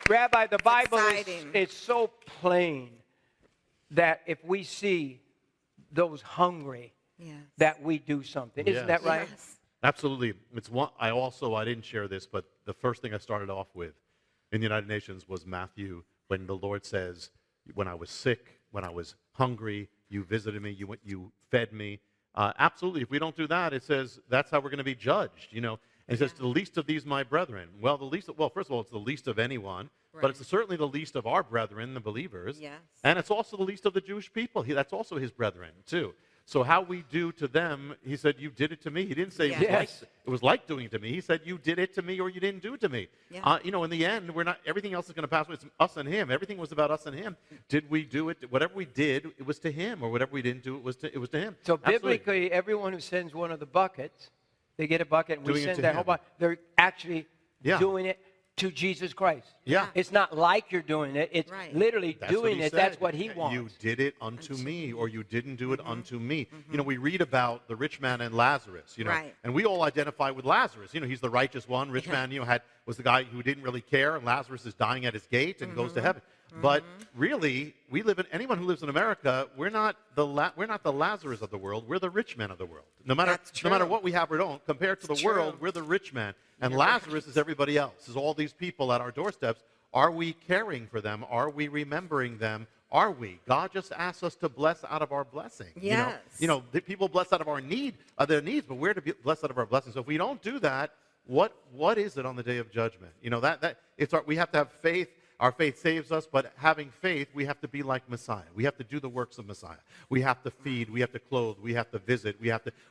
Rabbi, the Bible exciting. is so plain that if we see those hungry, Yes. that we do something. Isn't that right? Yes. Absolutely. It's one. I didn't share this, but the first thing I started off with in the United Nations was Matthew, when the Lord says, "When I was sick, when I was hungry, you visited me. You fed me." Absolutely. If we don't do that, it says that's how we're going to be judged. And it says, "To the least of these, my brethren." Well, first of all, it's the least of anyone, but it's certainly the least of our brethren, the believers. Yes. And it's also the least of the Jewish people. That's also his brethren, too. So how we do to them, he said, "You did it to me." He didn't say Yes. it was like doing it to me. He said, "You did it to me, or you didn't do it to me." Yeah. In the end, everything else is going to pass away. It's us and him. Everything was about us and him. Did we do it? Whatever we did, it was to him, or whatever we didn't do, it was to him. So Absolutely. biblically, everyone who sends one of the buckets, they get a bucket and we Doing it send to that him. whole bucket. They're actually Yeah. doing it to Jesus Christ. Yeah. It's not like you're doing it. It's Right. literally That's what doing he it. said. That's what he wants. You did it unto me, or you didn't do it unto me. We read about the rich man and Lazarus, Right. and we all identify with Lazarus. He's the righteous one. Rich man, was the guy who didn't really care, and Lazarus is dying at his gate and goes to heaven. But really, anyone who lives in America, we're not the Lazarus of the world. We're the rich man of the world. No matter what we have or don't, compared to the world, we're the rich man. And Lazarus is everybody else. Is all these people at our doorsteps. Are we caring for them? Are we remembering them? Are we? God just asks us to bless out of our blessing. Yes. The people bless out of their needs, but we're to be blessed out of our blessings. So if we don't do that, what is it on the day of judgment? We have to have faith. Our faith saves us, but having faith, we have to be like Messiah. We have to do the works of Messiah. We have to feed, we have to clothe, we have to visit,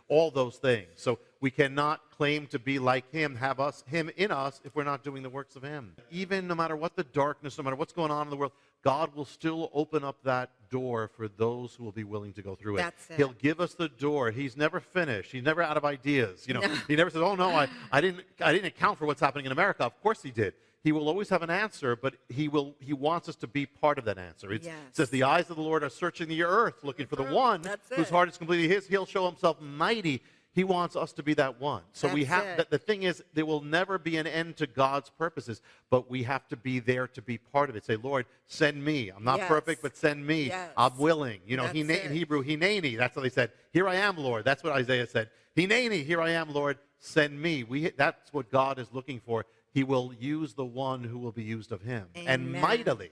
all those things. So we cannot claim to be like him, have him in us, if we're not doing the works of him. Even no matter what the darkness, no matter what's going on in the world, God will still open up that door for those who will be willing to go through it. That's it. He'll give us the door. He's never finished. He's never out of ideas. He never says, "Oh no, I didn't account for what's happening in America." Of course he did. He will always have an answer, but he wants us to be part of that answer. It says the eyes of the Lord are searching the earth, looking for the one whose heart is completely his. He'll show himself mighty. He wants us to be that one. So the thing is, there will never be an end to God's purposes, but we have to be there to be part of it. Say, "Lord, send me. I'm not perfect, but send me. Yes. I'm willing." In That's Hebrew, hineni. That's what they said. "Here I am, Lord." That's what Isaiah said. "Hineni, here I am, Lord. Send me." That's what God is looking for. He will use the one who will be used of him. Amen. And mightily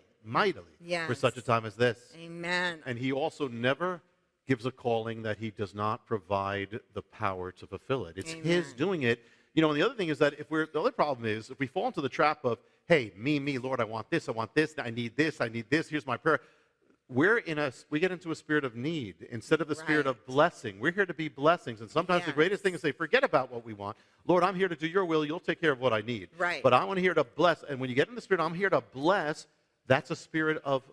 for such a time as this. Amen. And he also never gives a calling that he does not provide the power to fulfill it. It's his doing it. And the other thing is that the other problem is if we fall into the trap of, "Hey, me, Lord, I want this, I need this, here's my prayer." We get into a spirit of need instead of the spirit of blessing. We're here to be blessings. And sometimes the greatest thing is say, forget about what we want. "Lord, I'm here to do your will. You'll take care of what I need." Right. But I want to here to bless. And when you get in the spirit, I'm here to bless, that's a spirit of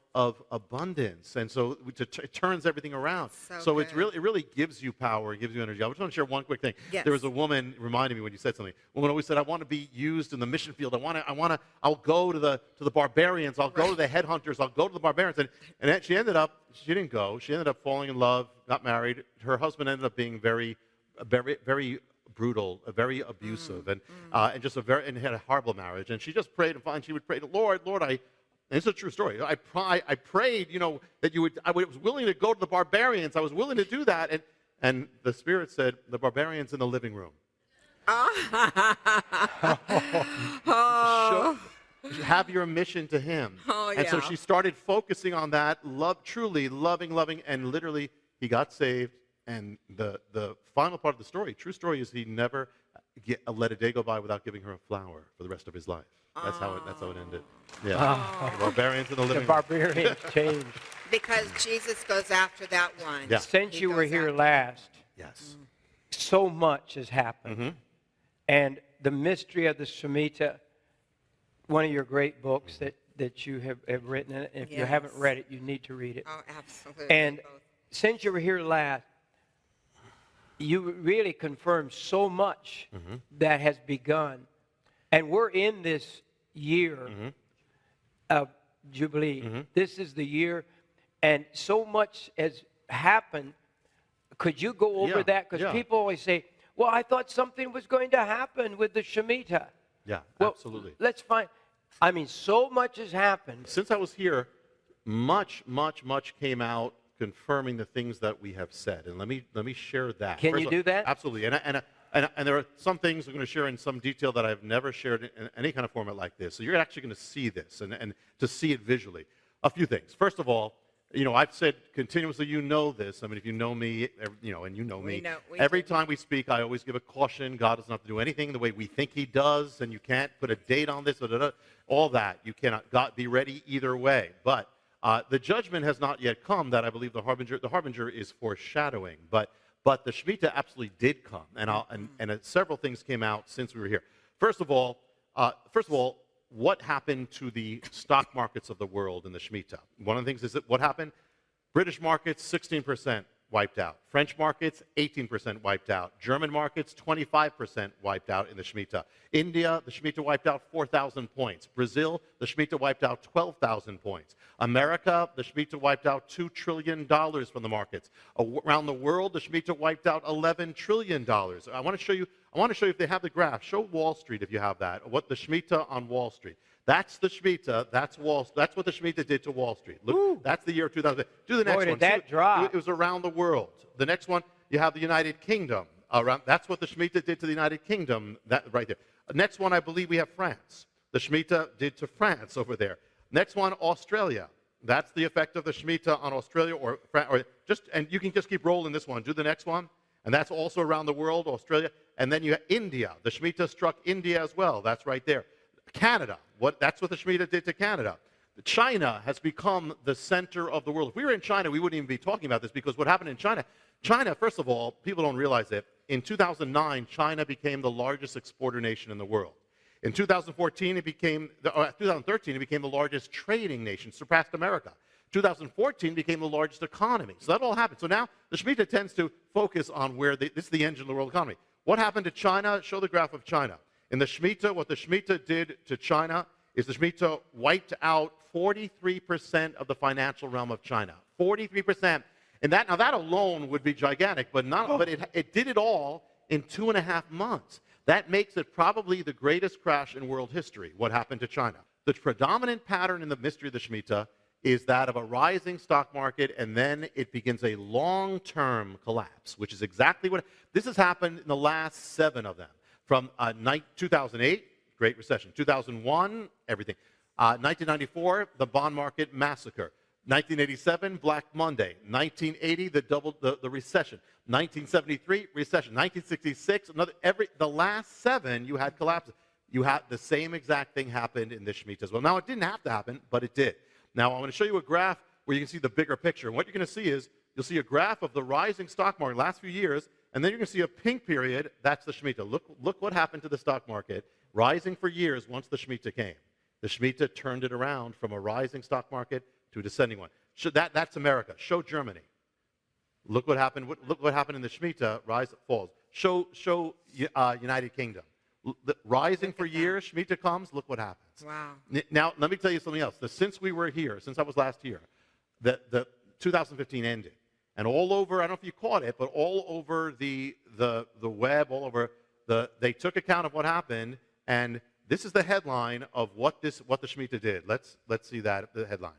abundance. And so it turns everything around. So it really gives you power, it gives you energy. I just want to share one quick thing. Yes. There was a woman, reminded me when you said something. A woman always said, "I want to be used in the mission field. I'll go to the barbarians. I'll go to the headhunters. I'll go to the barbarians." And then she didn't go. She ended up falling in love, got married. Her husband ended up being very, very brutal, very abusive, and had a horrible marriage. And she just prayed, and she would pray to Lord, and it's a true story. I prayed, that I was willing to go to the barbarians. I was willing to do that. And the Spirit said, "The barbarians in the living room." Have your mission to him. And so she started focusing on that, truly loving, and literally he got saved. And the final part of the story, true story, is he never let a day go by without giving her a flower for the rest of his life. That's how it ended. Yeah. The barbarians in the living room. The barbarians changed. Because Jesus goes after that one. Yeah. Since you were here last, Yes. so much has happened. And the mystery of the Shemitah, one of your great books that you have written, and if you haven't read it, you need to read it. Oh, absolutely. And since you were here last, you really confirmed so much that has begun. And we're in this year of Jubilee. This is the year, and so much has happened. Could you go over that? Because people always say, "Well, I thought something was going to happen with the Shemitah." Yeah, Well, absolutely. let's find. I mean, so much has happened. Since I was here, much came out confirming the things that we have said. And let me share that. Can First you of all, do that? Absolutely. And there are some things I'm going to share in some detail that I've never shared in any kind of format like this. So you're actually going to see this and to see it visually. A few things. First of all, I've said continuously, you know this. I mean, if you know me, and you know me, every time we speak, I always give a caution. God doesn't have to do anything the way we think he does, and you can't put a date on this, all that. You cannot be ready either way. But the judgment has not yet come that I believe the harbinger is foreshadowing. But the Shemitah absolutely did come, and several things came out since we were here. First of all, what happened to the stock markets of the world in the Shemitah? One of the things is that what happened? British markets, 16% wiped out. French markets, 18% wiped out. German markets, 25% wiped out in the Shemitah. India, the Shemitah wiped out 4,000 points. Brazil, the Shemitah wiped out 12,000 points. America, the Shemitah wiped out $2 trillion from the markets. Around the world, the Shemitah wiped out $11 trillion. I want to show you if they have the graph. Show Wall Street if you have that. What the Shemitah on Wall Street. That's the Shemitah. That's what the Shemitah did to Wall Street. Look, Woo. that's the year 2000. Do the next Boy, one. did that drop. It was around the world. The next one, you have the United Kingdom. That's what the Shemitah did to the United Kingdom. That right there. Next one, I believe we have France. The Shemitah did to France over there. Next one, Australia. That's the effect of the Shemitah on Australia and you can just keep rolling this one. Do the next one. And that's also around the world, Australia. And then you have India. The Shemitah struck India as well. That's right there. Canada. That's what the Shemitah did to Canada. China has become the center of the world. If we were in China, we wouldn't even be talking about this because what happened in China, first of all, people don't realize it. In 2009, China became the largest exporter nation in the world. In 2013, it became the largest trading nation, surpassed America. 2014 became the largest economy. So that all happened. So now the Shemitah tends to focus on this is the engine of the world economy. What happened to China? Show the graph of China. In the Shemitah, what the Shemitah did to China is the Shemitah wiped out 43% of the financial realm of China. 43%. And that alone would be gigantic, but it did it all in 2.5 months. That makes it probably the greatest crash in world history, what happened to China. The predominant pattern in the mystery of the Shemitah is that of a rising stock market, and then it begins a long-term collapse, which is exactly what this has happened in the last 7 of them. From 2008, Great Recession. 2001, everything. 1994, the bond market massacre. 1987, Black Monday. 1980, the recession. 1973, recession. 1966, the last 7, you had collapses. You had the same exact thing happened in this Shemitah as well. Now, it didn't have to happen, but it did. Now, I'm going to show you a graph where you can see the bigger picture. And what you're going to see is, you'll see a graph of the rising stock market last few years, and then you're going to see a pink period. That's the Shemitah. Look what happened to the stock market, rising for years once the Shemitah came. The Shemitah turned it around from a rising stock market to a descending one. That's America. Show Germany. Look what happened. Look what happened in the Shemitah. Rise, falls. Show United Kingdom. Rising for years. Shemitah comes. Look what happens. Wow. Now let me tell you something else. Since we were here, since I was last here, the 2015 ended, and all over. I don't know if you caught it, but all over the web, all over they took account of what happened, and this is the headline of what the Shemitah did. Let's see that the headline.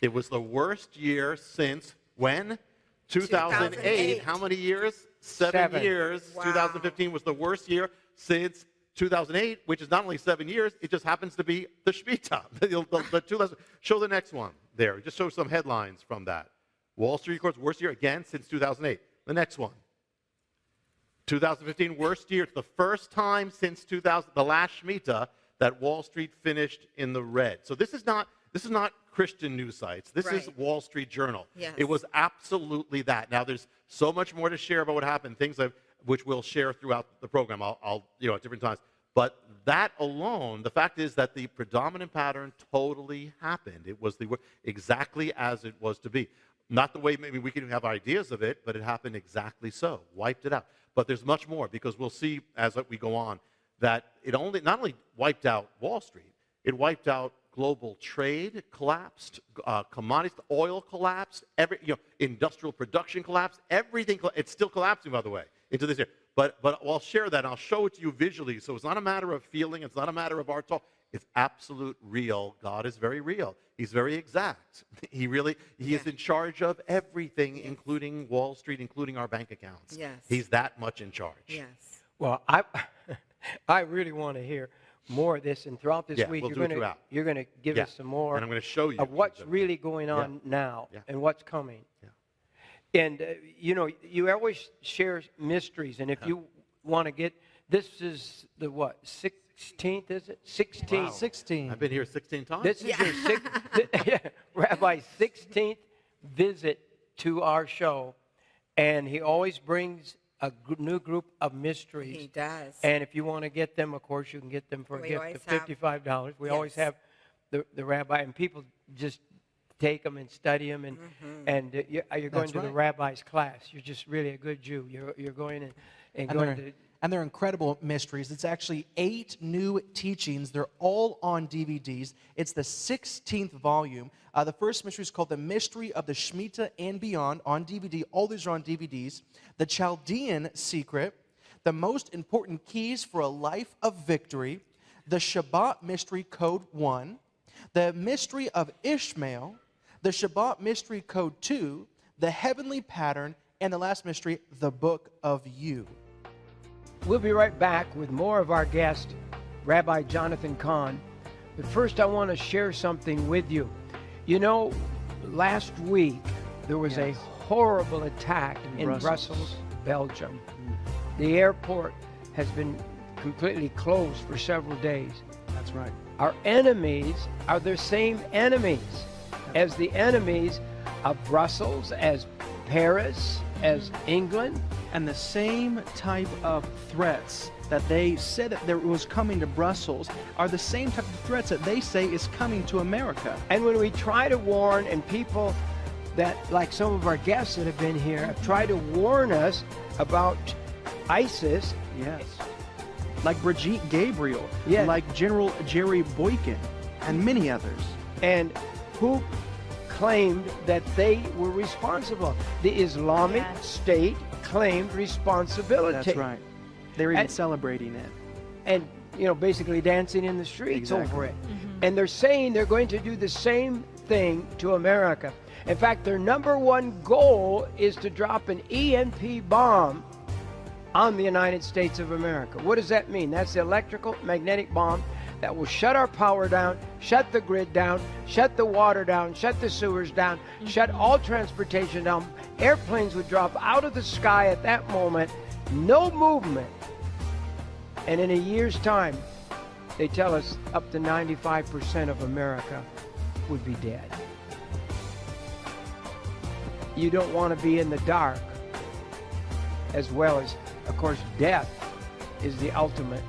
It was the worst year since when? 2008. How many years? 7 years. Wow. 2015 was the worst year since 2008, which is not only 7 years, it just happens to be the Shemitah. Show the next one there. Just show some headlines from that. Wall Street records worst year again since 2008. The next one. 2015, worst year. It's the first time since the last Shemitah that Wall Street finished in the red. So this is not Christian news sites. This is Wall Street Journal. Yes. It was absolutely that. Now there's so much more to share about what happened, things which we'll share throughout the program. I'll at different times. But that alone, the fact is that the predominant pattern totally happened. It was exactly as it was to be. Not the way maybe we can have ideas of it, but it happened exactly so. Wiped it out. But there's much more, because we'll see as we go on that it not only wiped out Wall Street, it wiped out global trade, collapsed, commodities, oil collapsed, industrial production collapsed, everything. It's still collapsing, by the way, into this year. But I'll share that, and I'll show it to you visually. So it's not a matter of feeling. It's not a matter of our talk. It's absolute real. God is very real. He's very exact. He is in charge of everything, including Wall Street, including our bank accounts. Yes. He's that much in charge. Yes. Well, I really want to hear more of this, and throughout this week, we'll do it throughout. you're going to give us some more And I'm going to show you of what's really going on now and what's coming. Yeah. And, you always share mysteries, and if you want to get, this is the what, 16th, is it? 16th. Wow. 16. I've been here 16 times. This is your Rabbi's 16th visit to our show, and he always brings a new group of mysteries. He does. And if you want to get them, of course, you can get them for a We gift always of $55. We always Yes. have the rabbi, and people just take them and study them, and you're going to the rabbi's class. You're just really a good Jew. You're going and going to. And they're incredible mysteries. It's actually 8 new teachings. They're all on DVDs. It's the 16th volume. The first mystery is called The Mystery of the Shemitah and Beyond on DVD. All these are on DVDs. The Chaldean Secret, The Most Important Keys for a Life of Victory, The Shabbat Mystery Code 1, The Mystery of Ishmael, The Shabbat Mystery Code 2, The Heavenly Pattern, and the last mystery, The Book of You. We'll be right back with more of our guest, Rabbi Jonathan Cahn. But first, I want to share something with you. You know, last week, there was a horrible attack in Brussels, Belgium. The airport has been completely closed for several days. That's right. Our enemies are the same enemies as the enemies of Brussels, as Paris, as England. And the same type of threats that they said that there was coming to Brussels are the same type of threats that they say is coming to America. And when we try to warn, and people that, like some of our guests that have been here, have tried to warn us about ISIS. Yes. Like Brigitte Gabriel, Yes. like General Jerry Boykin, and many others. And who claimed that they were responsible? The Islamic State claimed responsibility. That's right. They're even And- celebrating it. And, basically dancing in the streets Exactly. over it. And they're saying they're going to do the same thing to America. In fact, their number one goal is to drop an EMP bomb on the United States of America. What does that mean? That's the electrical magnetic bomb that will shut our power down, shut the grid down, shut the water down, shut the sewers down, shut all transportation down. Airplanes would drop out of the sky at that moment, no movement. And in a year's time, they tell us up to 95% of America would be dead. You don't want to be in the dark, as well as, of course, death is the ultimate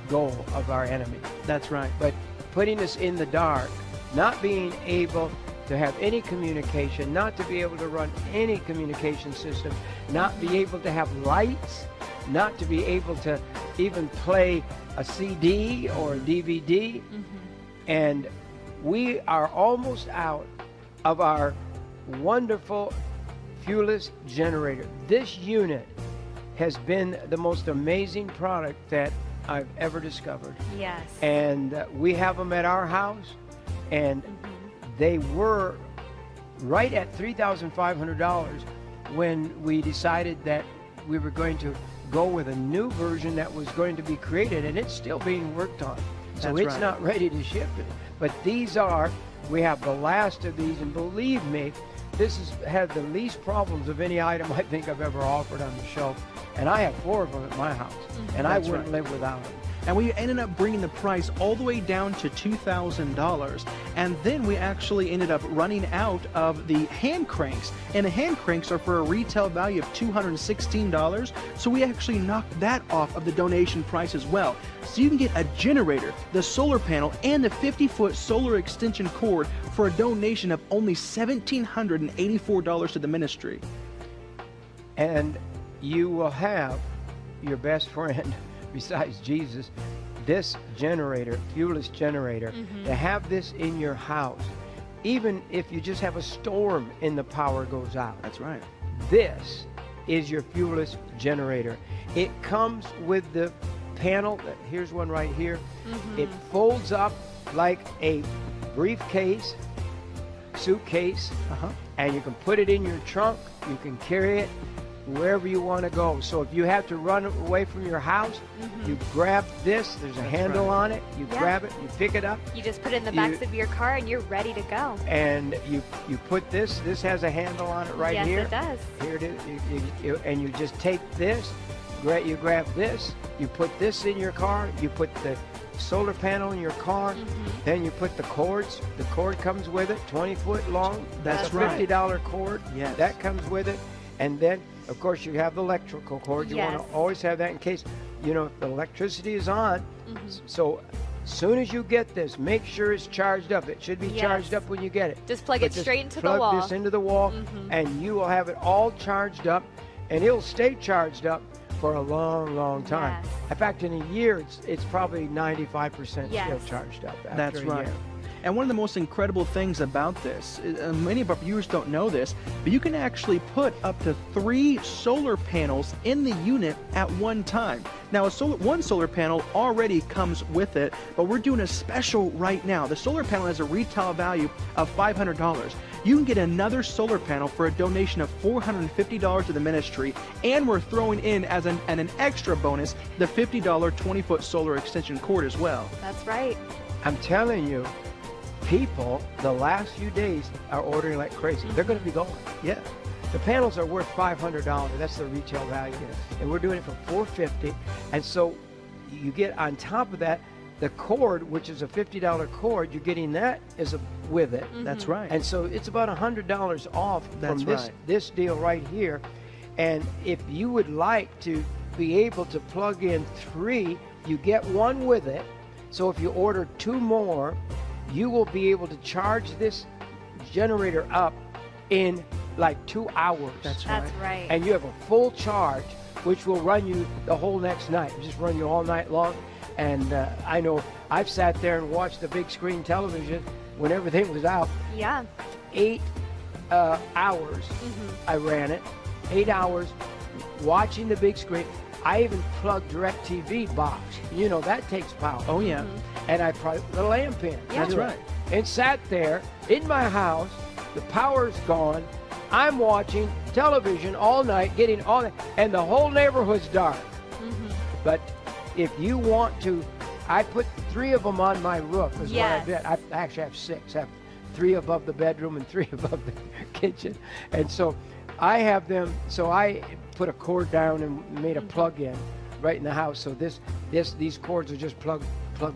goal of our enemy. That's right. But putting us in the dark, not being able to have any communication, not to be able to run any communication system, not be able to have lights, not to be able to even play a CD or a DVD. And we are almost out of our wonderful fuelless generator. This unit has been the most amazing product that I've ever discovered. Yes. And we have them at our house, and they were right at $3,500 when we decided that we were going to go with a new version that was going to be created, and it's still being worked on. So That's it's right. not ready to ship it. But we have the last of these, and believe me, this has had the least problems of any item I think I've ever offered on the show. And I have 4 of them at my house, and I That's wouldn't right. live without them. And we ended up bringing the price all the way down to $2,000. And then we actually ended up running out of the hand cranks. And the hand cranks are for a retail value of $216. So we actually knocked that off of the donation price as well. So you can get a generator, the solar panel, and the 50-foot solar extension cord for a donation of only $1,784 to the ministry. And you will have your best friend besides Jesus, this generator, fuelless generator, to have this in your house. Even if you just have a storm and the power goes out. That's right. This is your fuelless generator. It comes with the panel. Here's one right here. It folds up like a briefcase, suitcase, and you can put it in your trunk. You can carry it wherever you want to go. So if you have to run away from your house, you grab this. There's a handle on it. You grab it. You pick it up. You just put it in the backs of your car and you're ready to go. And you put this. This has a handle on it right here. Yes, it does. Here it is. And you just take this. You grab this. You put this in your car. You put the solar panel in your car. Then you put the cords. The cord comes with it, 20 foot long. That's a right. $50 cord. Yes. That comes with it. And then, of course, you have the electrical cord. You want to always have that in case, if the electricity is on. So as soon as you get this, make sure it's charged up. It should be charged up when you get it. Just plug it straight into the wall. Plug this into the wall, and you will have it all charged up, and it'll stay charged up for a long, long time. Yes. In fact, in a year, it's probably 95% still charged up after That's a right. year. And one of the most incredible things about this, many of our viewers don't know this, but you can actually put up to 3 solar panels in the unit at one time. Now, one solar panel already comes with it, but we're doing a special right now. The solar panel has a retail value of $500. You can get another solar panel for a donation of $450 to the ministry, and we're throwing in as an extra bonus the $50 20-foot solar extension cord as well. That's right. I'm telling you, people the last few days are ordering like crazy. They're going to be going. Yeah. The panels are worth $500. That's the retail value. And we're doing it for $450. And so you get on top of that the cord, which is a $50 cord. You're getting that with it. That's right. And so it's about $100 off That's from right. this deal right here. And if you would like to be able to plug in 3, you get one with it. So if you order 2 more, you will be able to charge this generator up in like 2 hours. That's right. And you have a full charge, which will run you the whole next night. It'll just run you all night long. And I know I've sat there and watched the big screen television when everything was out. Yeah. 8 hours I ran it. 8 hours watching the big screen. I even plugged DirecTV box. That takes power. Oh, yeah. And I put the lamp in. That's right. And sat there in my house. The power's gone. I'm watching television all night, getting all that, and the whole neighborhood's dark. But if you want to, I put 3 of them on my roof. Is what I did. I actually have 6. I have 3 above the bedroom and 3 above the kitchen. And so I have them. So I put a cord down and made a plug-in right in the house. So these cords are just plug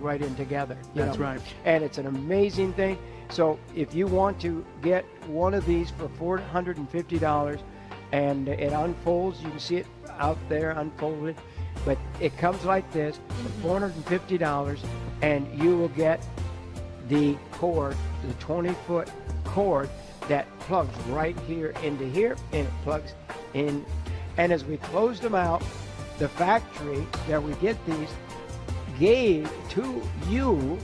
right in together. That's right. And it's an amazing thing. So if you want to get one of these for $450, and it unfolds, you can see it out there unfolded, but it comes like this for $450, and you will get the cord, the 20-foot cord that plugs right here into here, and it plugs in. And as we closed them out, the factory that we get these gave to you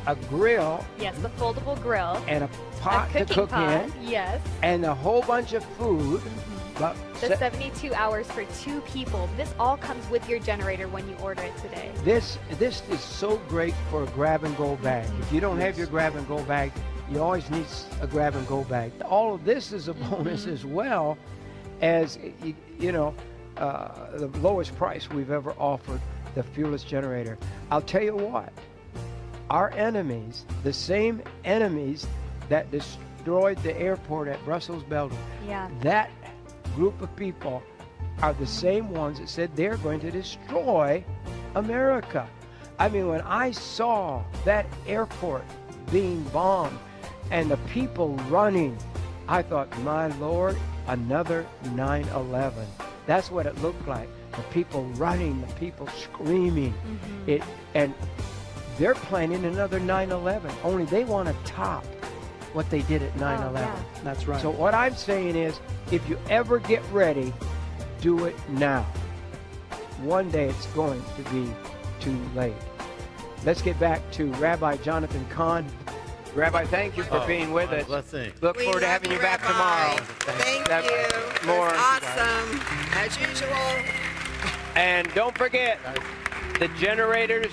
a grill. Yes, the foldable grill. And a pot to cook in. Yes. And a whole bunch of food. But The 72 hours for 2 people. This all comes with your generator when you order it today. This is so great for a grab-and-go bag. If you don't have your grab-and-go bag, you always need a grab-and-go bag. All of this is a bonus as well as, the lowest price we've ever offered, the fuelless generator. I'll tell you what, our enemies, the same enemies that destroyed the airport at Brussels, Belgium, that group of people are the same ones that said they're going to destroy America. I mean, when I saw that airport being bombed and the people running, I thought, my Lord, another 9/11. That's what it looked like. The people running, the people screaming. And they're planning another 9/11, only they want to top what they did at 9/11. That's right. So what I'm saying is, if you ever get ready, do it now. One day it's going to be too late. Let's get back to Rabbi Jonathan Cahn. Rabbi, thank you for being with us. Blessing. Look We forward to love having you you, back Rabbi. tomorrow. Thank That- you. It more. was awesome, as usual. And don't forget, the generators,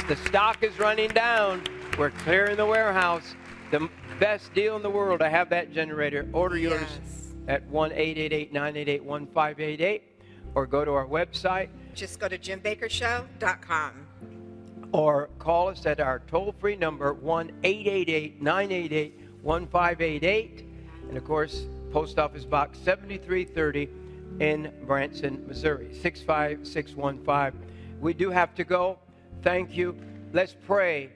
The stock is running down. We're clearing the warehouse. The best deal in the world to have that generator. Order yours Yes. at 1-888-988-1588 or go to our website Just go to jimbakershow.com. or call us at our toll-free number 1-888-988-1588. And of course, Post Office Box 7330 in Branson, Missouri, 65615. We do have to go. Thank you. Let's pray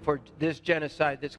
for this genocide that's